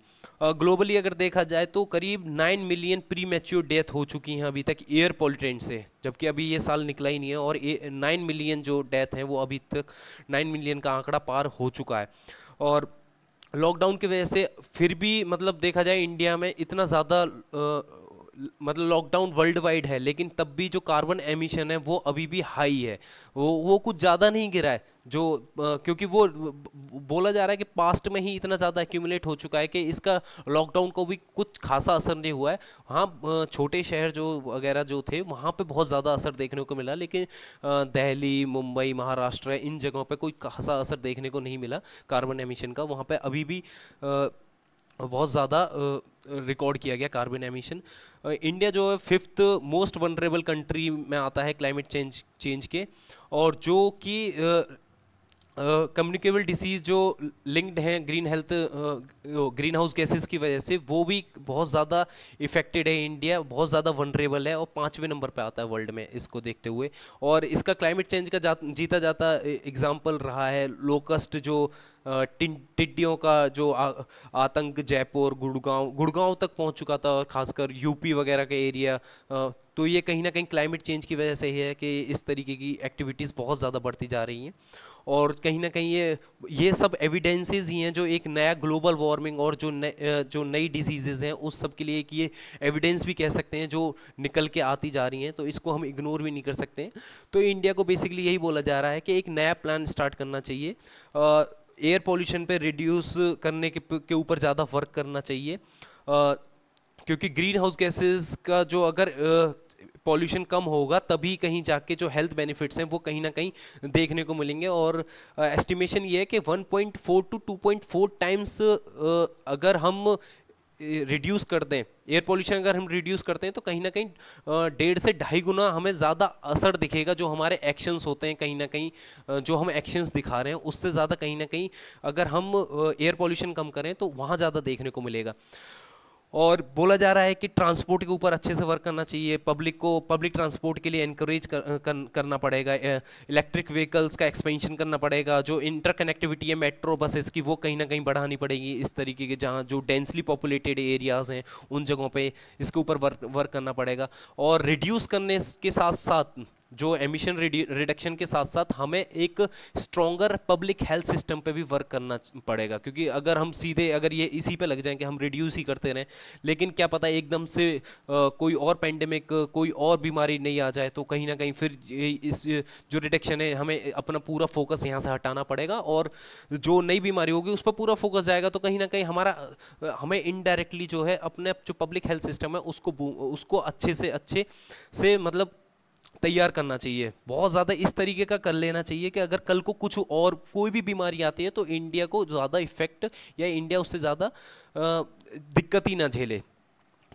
ग्लोबली अगर देखा जाए तो करीब 9 मिलियन प्री मैच्योर डेथ हो चुकी हैं अभी तक एयर पॉल्यूटेंट से, जबकि अभी ये साल निकला ही नहीं है और 9 मिलियन जो डेथ है वो अभी तक 9 मिलियन का आंकड़ा पार हो चुका है। और लॉकडाउन की वजह से फिर भी मतलब देखा जाए इंडिया में इतना ज़्यादा मतलब लॉकडाउन वर्ल्ड वाइड है, लेकिन तब भी जो कार्बन एमिशन है वो अभी भी हाई है। वो कुछ ज़्यादा नहीं गिरा है जो क्योंकि वो बोला जा रहा है कि पास्ट में ही इतना ज़्यादा एक्यूमुलेट हो चुका है कि इसका लॉकडाउन को भी कुछ खासा असर नहीं हुआ है। हाँ, छोटे शहर जो वगैरह जो थे वहाँ पे बहुत ज़्यादा असर देखने को मिला, लेकिन दिल्ली, मुंबई, महाराष्ट्र इन जगहों पे कोई खासा असर देखने को नहीं मिला कार्बन एमिशन का। वहाँ पे अभी भी बहुत ज़्यादा रिकॉर्ड किया गया कार्बन एमिशन। इंडिया जो है 5th मोस्ट वनरेबल कंट्री में आता है क्लाइमेट चेंज के, और जो कि कम्युनिकेबल डिसीज जो लिंक्ड हैं ग्रीन हाउस गैसेस की वजह से, वो भी बहुत ज़्यादा इफेक्टेड है। इंडिया बहुत ज़्यादा वनरेबल है और 5वें नंबर पे आता है वर्ल्ड में इसको देखते हुए। और इसका क्लाइमेट चेंज का जीता जाता एग्जाम्पल रहा है लोकस्ट जो टिड्डियों का जो आतंक जयपुर गुड़गांव तक पहुंच चुका था, और खासकर यूपी वगैरह के एरिया। तो ये कहीं ना कहीं क्लाइमेट चेंज की वजह से ही है कि इस तरीके की एक्टिविटीज़ बहुत ज़्यादा बढ़ती जा रही हैं। और कहीं ना कहीं ये सब एविडेंसेस ही हैं जो एक नया ग्लोबल वार्मिंग और जो नई डिजीजेज हैं उस सब के लिए एक ये एविडेंस भी कह सकते हैं जो निकल के आती जा रही हैं। तो इसको हम इग्नोर भी नहीं कर सकते हैं। तो इंडिया को बेसिकली यही बोला जा रहा है कि एक नया प्लान स्टार्ट करना चाहिए, एयर पोल्यूशन पे रिड्यूस करने के ऊपर ज़्यादा वर्क करना चाहिए, क्योंकि ग्रीन हाउस गैसेस का जो अगर पॉल्यूशन कम होगा तभी कहीं जाके जो हेल्थ बेनिफिट्स हैं वो कहीं ना कहीं देखने को मिलेंगे। और एस्टिमेशन ये है कि 1.4 to 2.4 टाइम्स अगर हम रिड्यूस कर दें एयर पोल्यूशन, अगर हम रिड्यूस करते हैं तो कहीं ना कहीं 1.5 से 2.5 गुना हमें ज़्यादा असर दिखेगा। जो हमारे एक्शंस होते हैं कहीं ना कहीं जो हम एक्शंस दिखा रहे हैं उससे ज़्यादा कहीं ना कहीं अगर हम एयर पोल्यूशन कम करें तो वहाँ ज़्यादा देखने को मिलेगा। और बोला जा रहा है कि ट्रांसपोर्ट के ऊपर अच्छे से वर्क करना चाहिए, पब्लिक ट्रांसपोर्ट के लिए एनकरेज करना पड़ेगा, इलेक्ट्रिक व्हीकल्स का एक्सपेंशन करना पड़ेगा, जो इंटर कनेक्टिविटी है मेट्रो बसेस की वो कहीं ना कहीं बढ़ानी पड़ेगी। इस तरीके के जहाँ जो डेंसली पॉपुलेटेड एरियाज हैं उन जगहों पे इसके ऊपर वर्क करना पड़ेगा। और रिड्यूस करने के साथ साथ जो एमिशन रिडक्शन के साथ साथ हमें एक स्ट्रॉन्गर पब्लिक हेल्थ सिस्टम पे भी वर्क करना पड़ेगा, क्योंकि अगर हम सीधे अगर ये इसी पे लग जाएं कि हम रिड्यूस ही करते रहें, लेकिन क्या पता एकदम से कोई और पेंडेमिक कोई और बीमारी नहीं आ जाए, तो कहीं ना कहीं फिर इस जो रिडक्शन है हमें अपना पूरा फोकस यहाँ से हटाना पड़ेगा, और जो नई बीमारी होगी उस पर पूरा फोकस जाएगा। तो कहीं ना कहीं हमें इनडायरेक्टली जो है अपने जो पब्लिक हेल्थ सिस्टम है उसको अच्छे से मतलब तैयार करना चाहिए। बहुत ज़्यादा इस तरीके का कर लेना चाहिए कि अगर कल को कुछ और कोई भी बीमारी आती है तो इंडिया को ज़्यादा इफेक्ट या इंडिया उससे ज़्यादा दिक्कत ही ना झेले।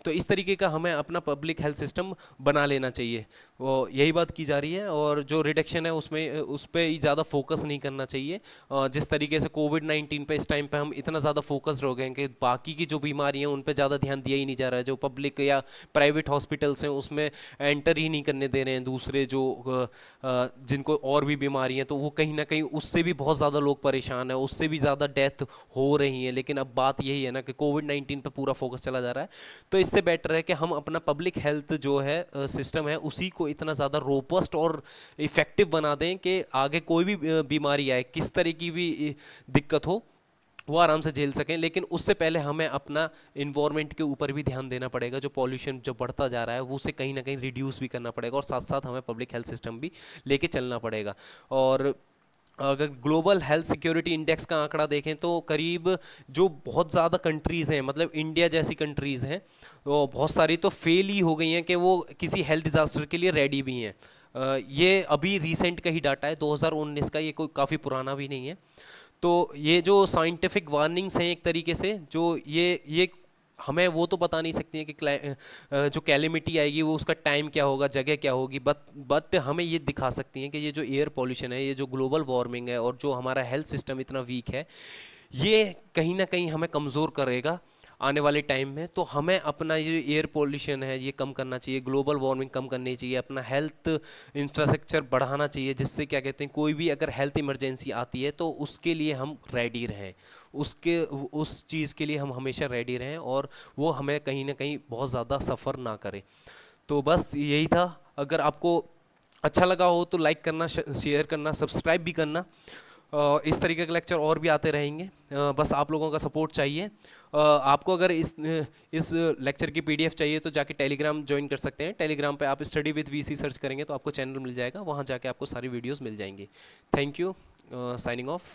तो इस तरीके का हमें अपना पब्लिक हेल्थ सिस्टम बना लेना चाहिए, वो यही बात की जा रही है। और जो रिडक्शन है उसमें उस पर ही ज़्यादा फोकस नहीं करना चाहिए। जिस तरीके से कोविड-19 पे इस टाइम पे हम इतना ज़्यादा फोकस्ड हो गए हैं कि बाकी की जो बीमारी हैं उन पे ज़्यादा ध्यान दिया ही नहीं जा रहा है। जो पब्लिक या प्राइवेट हॉस्पिटल्स हैं उसमें एंटर ही नहीं करने दे रहे हैं दूसरे जो जिनको और भी बीमारी हैं, तो वो कहीं ना कहीं उससे भी बहुत ज़्यादा लोग परेशान है, उससे भी ज़्यादा डेथ हो रही है। लेकिन अब बात यही है ना कि कोविड-19 पे पूरा फोकस चला जा रहा है, तो इससे बेटर है कि हम अपना पब्लिक हेल्थ जो है सिस्टम है उसी को इतना ज़्यादा रोबस्ट और इफेक्टिव बना दें कि आगे कोई भी बीमारी आए, किस तरह की भी दिक्कत हो, वो आराम से झेल सकें। लेकिन उससे पहले हमें अपना इन्वायरमेंट के ऊपर भी ध्यान देना पड़ेगा। जो पॉल्यूशन जो बढ़ता जा रहा है वो उसे कहीं ना कहीं रिड्यूस भी करना पड़ेगा, और साथ साथ हमें पब्लिक हेल्थ सिस्टम भी लेके चलना पड़ेगा। और अगर ग्लोबल हेल्थ सिक्योरिटी इंडेक्स का आंकड़ा देखें तो करीब जो बहुत ज़्यादा कंट्रीज़ हैं, मतलब इंडिया जैसी कंट्रीज़ हैं, वो बहुत सारी तो फेल ही हो गई हैं कि वो किसी हेल्थ डिज़ास्टर के लिए रेडी भी हैं। ये अभी रिसेंट का ही डाटा है 2019 का, ये कोई काफ़ी पुराना भी नहीं है। तो ये जो साइंटिफिक वार्निंग्स हैं एक तरीके से, जो ये हमें वो तो बता नहीं सकती है कि जो कैलेमिटी आएगी वो उसका टाइम क्या होगा, जगह क्या होगी, बट हमें ये दिखा सकती हैं कि ये जो एयर पॉल्यूशन है, ये जो ग्लोबल वार्मिंग है और जो हमारा हेल्थ सिस्टम इतना वीक है, ये कहीं ना कहीं हमें कमजोर करेगा आने वाले टाइम में। तो हमें अपना ये एयर पोल्यूशन है ये कम करना चाहिए, ग्लोबल वार्मिंग कम करनी चाहिए, अपना हेल्थ इंफ्रास्ट्रक्चर बढ़ाना चाहिए, जिससे क्या कहते हैं कोई भी अगर हेल्थ इमरजेंसी आती है तो उसके लिए हम रेडी रहें, उसके उस चीज़ के लिए हम हमेशा रेडी रहें, और वो हमें कहीं ना कहीं बहुत ज़्यादा सफ़र ना करे। तो बस यही था। अगर आपको अच्छा लगा हो तो लाइक करना, शेयर करना, सब्सक्राइब भी करना। इस तरीके के लेक्चर और भी आते रहेंगे। बस आप लोगों का सपोर्ट चाहिए। आपको अगर इस लेक्चर की पीडीएफ चाहिए तो जाके टेलीग्राम ज्वाइन कर सकते हैं। टेलीग्राम पे आप स्टडी विद वीसी सर्च करेंगे तो आपको चैनल मिल जाएगा, वहां जाके आपको सारी वीडियोस मिल जाएंगी। Thank you. Signing off.